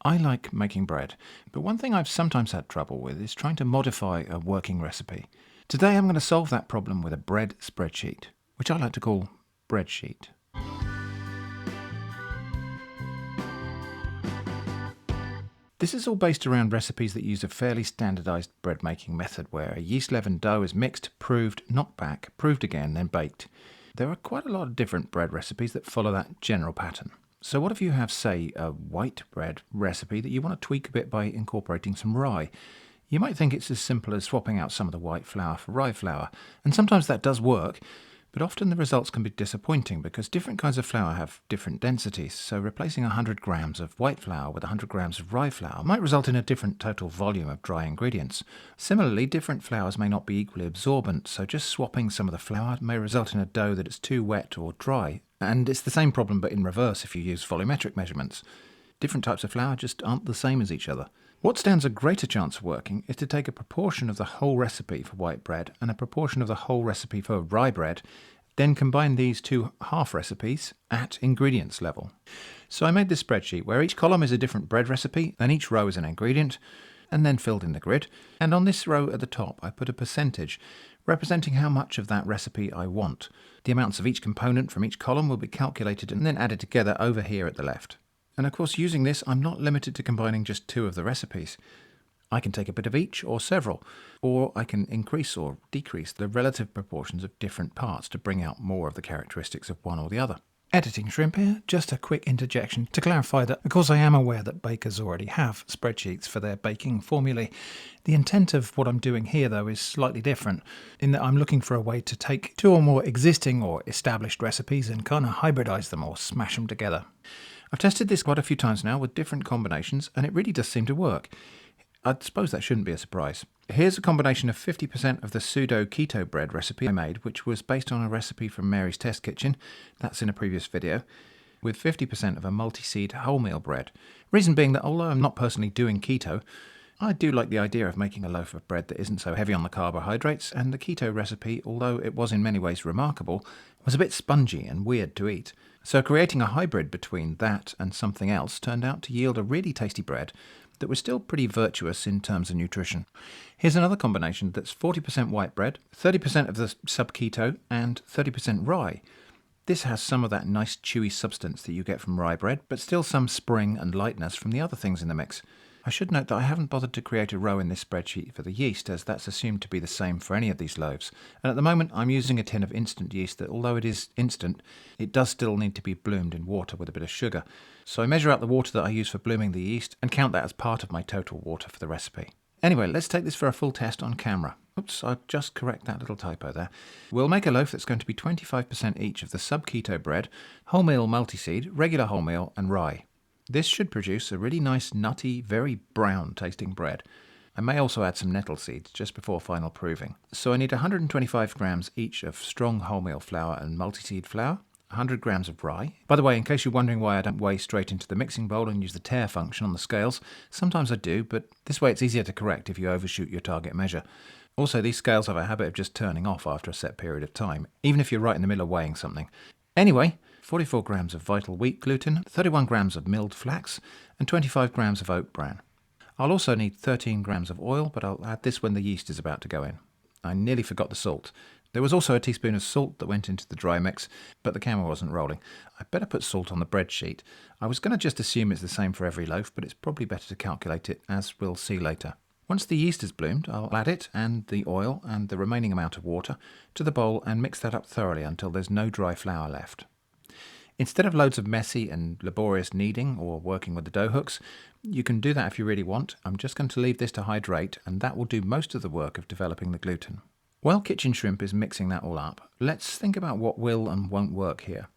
I like making bread, but one thing I've sometimes had trouble with is trying to modify a working recipe. Today I'm going to solve that problem with a bread spreadsheet, which I like to call Breadsheet. This is all based around recipes that use a fairly standardized bread making method where a yeast leavened dough is mixed, proved, knocked back, proved again, then baked. There are quite a lot of different bread recipes that follow that general pattern. So what if you have, say, a white bread recipe that you want to tweak a bit by incorporating some rye? You might think it's as simple as swapping out some of the white flour for rye flour, and sometimes that does work, but often the results can be disappointing because different kinds of flour have different densities, so replacing 100 grams of white flour with 100 grams of rye flour might result in a different total volume of dry ingredients. Similarly, different flours may not be equally absorbent, so just swapping some of the flour may result in a dough that is too wet or dry. And it's the same problem but in reverse if you use volumetric measurements. Different types of flour just aren't the same as each other. What stands a greater chance of working is to take a proportion of the whole recipe for white bread and a proportion of the whole recipe for rye bread, then combine these two half recipes at ingredients level. So I made this spreadsheet where each column is a different bread recipe and each row is an ingredient, and then filled in the grid. And on this row at the top I put a percentage representing how much of that recipe I want. The amounts of each component from each column will be calculated and then added together over here at the left. And of course, using this, I'm not limited to combining just two of the recipes. I can take a bit of each or several, or I can increase or decrease the relative proportions of different parts to bring out more of the characteristics of one or the other. Editing shrimp here, just a quick interjection to clarify that, of course I am aware that bakers already have spreadsheets for their baking formulae. The intent of what I'm doing here though is slightly different, in that I'm looking for a way to take two or more existing or established recipes and kind of hybridize them or smash them together. I've tested this quite a few times now with different combinations and it really does seem to work. I suppose that shouldn't be a surprise. Here's a combination of 50% of the pseudo keto bread recipe I made, which was based on a recipe from Mary's Test Kitchen, that's in a previous video, with 50% of a multi-seed wholemeal bread. Reason being that although I'm not personally doing keto, I do like the idea of making a loaf of bread that isn't so heavy on the carbohydrates, and the keto recipe, although it was in many ways remarkable, was a bit spongy and weird to eat. So creating a hybrid between that and something else turned out to yield a really tasty bread that was still pretty virtuous in terms of nutrition. Here's another combination that's 40% white bread, 30% of the sub-keto, and 30% rye. This has some of that nice chewy substance that you get from rye bread, but still some spring and lightness from the other things in the mix. I should note that I haven't bothered to create a row in this spreadsheet for the yeast, as that's assumed to be the same for any of these loaves. And at the moment I'm using a tin of instant yeast that, although it is instant, it does still need to be bloomed in water with a bit of sugar. So I measure out the water that I use for blooming the yeast and count that as part of my total water for the recipe. Anyway, let's take this for a full test on camera. Oops, I'll just correct that little typo there. We'll make a loaf that's going to be 25% each of the sub-keto bread, wholemeal multi-seed, regular wholemeal and rye. This should produce a really nice, nutty, very brown tasting bread. I may also add some nettle seeds just before final proving. So I need 125 grams each of strong wholemeal flour and multi-seed flour, 100 grams of rye. By the way, in case you're wondering why I don't weigh straight into the mixing bowl and use the tare function on the scales, sometimes I do, but this way it's easier to correct if you overshoot your target measure. Also, these scales have a habit of just turning off after a set period of time, even if you're right in the middle of weighing something. Anyway, 44 grams of vital wheat gluten, 31 grams of milled flax, and 25 grams of oat bran. I'll also need 13 grams of oil, but I'll add this when the yeast is about to go in. I nearly forgot the salt. There was also a teaspoon of salt that went into the dry mix, but the camera wasn't rolling. I'd better put salt on the bread sheet. I was going to just assume it's the same for every loaf, but it's probably better to calculate it, as we'll see later. Once the yeast is bloomed, I'll add it and the oil and the remaining amount of water to the bowl and mix that up thoroughly until there's no dry flour left. Instead of loads of messy and laborious kneading or working with the dough hooks, you can do that if you really want. I'm just going to leave this to hydrate, and that will do most of the work of developing the gluten. While Kitchen Shrimp is mixing that all up, let's think about what will and won't work here.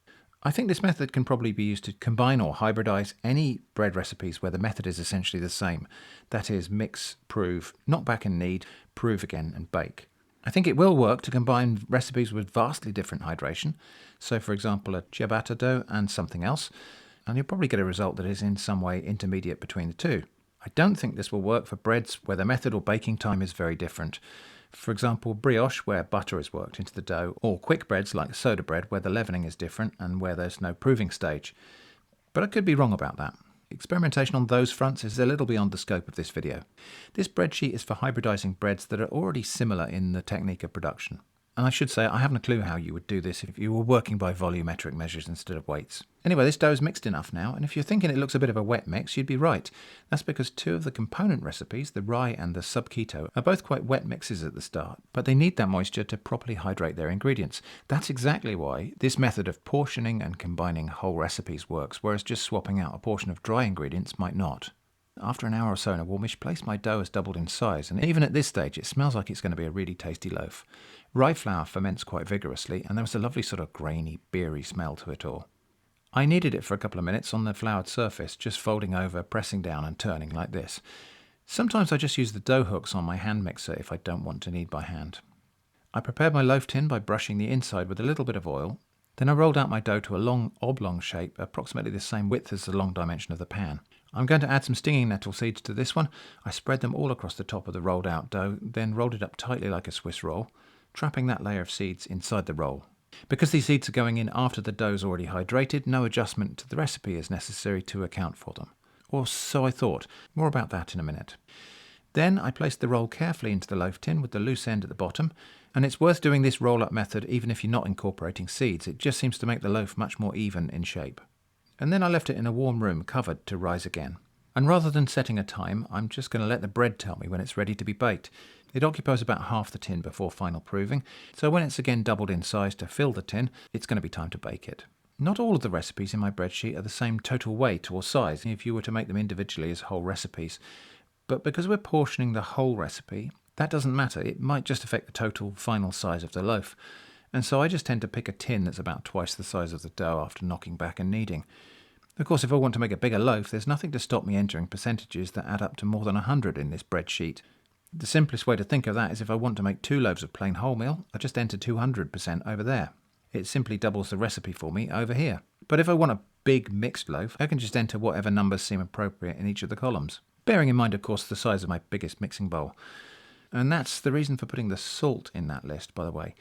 I think this method can probably be used to combine or hybridize any bread recipes where the method is essentially the same. That is, mix, prove, knock back and knead, prove again and bake. I think it will work to combine recipes with vastly different hydration, so for example a ciabatta dough and something else, and you'll probably get a result that is in some way intermediate between the two. I don't think this will work for breads where the method or baking time is very different. For example, brioche where butter is worked into the dough, or quick breads like soda bread where the leavening is different and where there's no proving stage. But I could be wrong about that. Experimentation on those fronts is a little beyond the scope of this video. This breadsheet is for hybridizing breads that are already similar in the technique of production. And I should say, I haven't a clue how you would do this if you were working by volumetric measures instead of weights. Anyway, this dough is mixed enough now, and if you're thinking it looks a bit of a wet mix, you'd be right. That's because two of the component recipes, the rye and the sub-keto, are both quite wet mixes at the start, but they need that moisture to properly hydrate their ingredients. That's exactly why this method of portioning and combining whole recipes works, whereas just swapping out a portion of dry ingredients might not. After an hour or so in a warmish place, my dough has doubled in size, and even at this stage it smells like it's going to be a really tasty loaf. Rye flour ferments quite vigorously, and there was a lovely sort of grainy, beery smell to it all. I kneaded it for a couple of minutes on the floured surface, just folding over, pressing down and turning like this. Sometimes I just use the dough hooks on my hand mixer if I don't want to knead by hand. I prepared my loaf tin by brushing the inside with a little bit of oil. Then I rolled out my dough to a long oblong shape, approximately the same width as the long dimension of the pan. I'm going to add some stinging nettle seeds to this one. I spread them all across the top of the rolled out dough, then rolled it up tightly like a Swiss roll, trapping that layer of seeds inside the roll. Because these seeds are going in after the dough's already hydrated, no adjustment to the recipe is necessary to account for them. Or so I thought. More about that in a minute. Then I placed the roll carefully into the loaf tin with the loose end at the bottom, and it's worth doing this roll-up method even if you're not incorporating seeds. It just seems to make the loaf much more even in shape. And then I left it in a warm room covered to rise again. And rather than setting a time, I'm just going to let the bread tell me when it's ready to be baked. It occupies about half the tin before final proving, so when it's again doubled in size to fill the tin, it's going to be time to bake it. Not all of the recipes in my breadsheet are the same total weight or size if you were to make them individually as whole recipes. But because we're portioning the whole recipe, that doesn't matter. It might just affect the total final size of the loaf. And so I just tend to pick a tin that's about twice the size of the dough after knocking back and kneading. Of course, if I want to make a bigger loaf, there's nothing to stop me entering percentages that add up to more than 100 in this breadsheet. The simplest way to think of that is if I want to make 2 loaves of plain wholemeal, I just enter 200% over there. It simply doubles the recipe for me over here. But if I want a big mixed loaf, I can just enter whatever numbers seem appropriate in each of the columns. Bearing in mind, of course, the size of my biggest mixing bowl. And that's the reason for putting the salt in that list, by the way.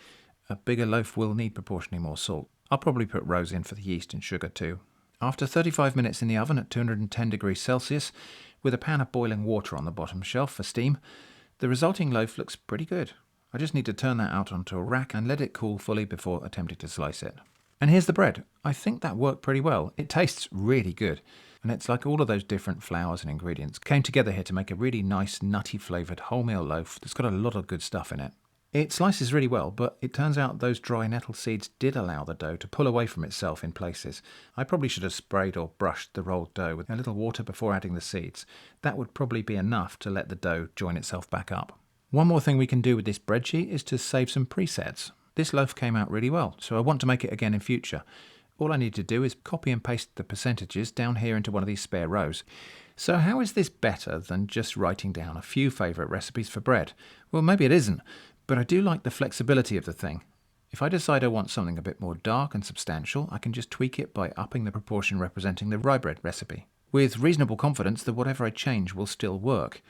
A bigger loaf will need proportionally more salt. I'll probably put rose in for the yeast and sugar too. After 35 minutes in the oven at 210 degrees Celsius, with a pan of boiling water on the bottom shelf for steam, the resulting loaf looks pretty good. I just need to turn that out onto a rack and let it cool fully before attempting to slice it. And here's the bread. I think that worked pretty well. It tastes really good. And it's like all of those different flours and ingredients came together here to make a really nice, nutty flavoured wholemeal loaf that's got a lot of good stuff in it. It slices really well, but it turns out those dry nettle seeds did allow the dough to pull away from itself in places. I probably should have sprayed or brushed the rolled dough with a little water before adding the seeds. That would probably be enough to let the dough join itself back up. One more thing we can do with this breadsheet is to save some presets. This loaf came out really well, so I want to make it again in future. All I need to do is copy and paste the percentages down here into one of these spare rows. So how is this better than just writing down a few favourite recipes for bread? Well, maybe it isn't. But I do like the flexibility of the thing. If I decide I want something a bit more dark and substantial, I can just tweak it by upping the proportion representing the rye bread recipe, with reasonable confidence that whatever I change will still work.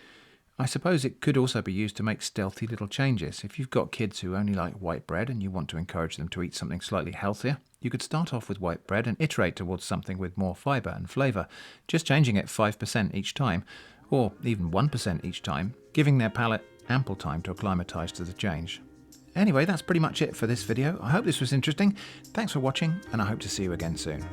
I suppose it could also be used to make stealthy little changes. If you've got kids who only like white bread and you want to encourage them to eat something slightly healthier, you could start off with white bread and iterate towards something with more fibre and flavour, just changing it 5% each time, or even 1% each time, giving their palate ample time to acclimatise to the change. Anyway, that's pretty much it for this video. I hope this was interesting. Thanks for watching, and I hope to see you again soon.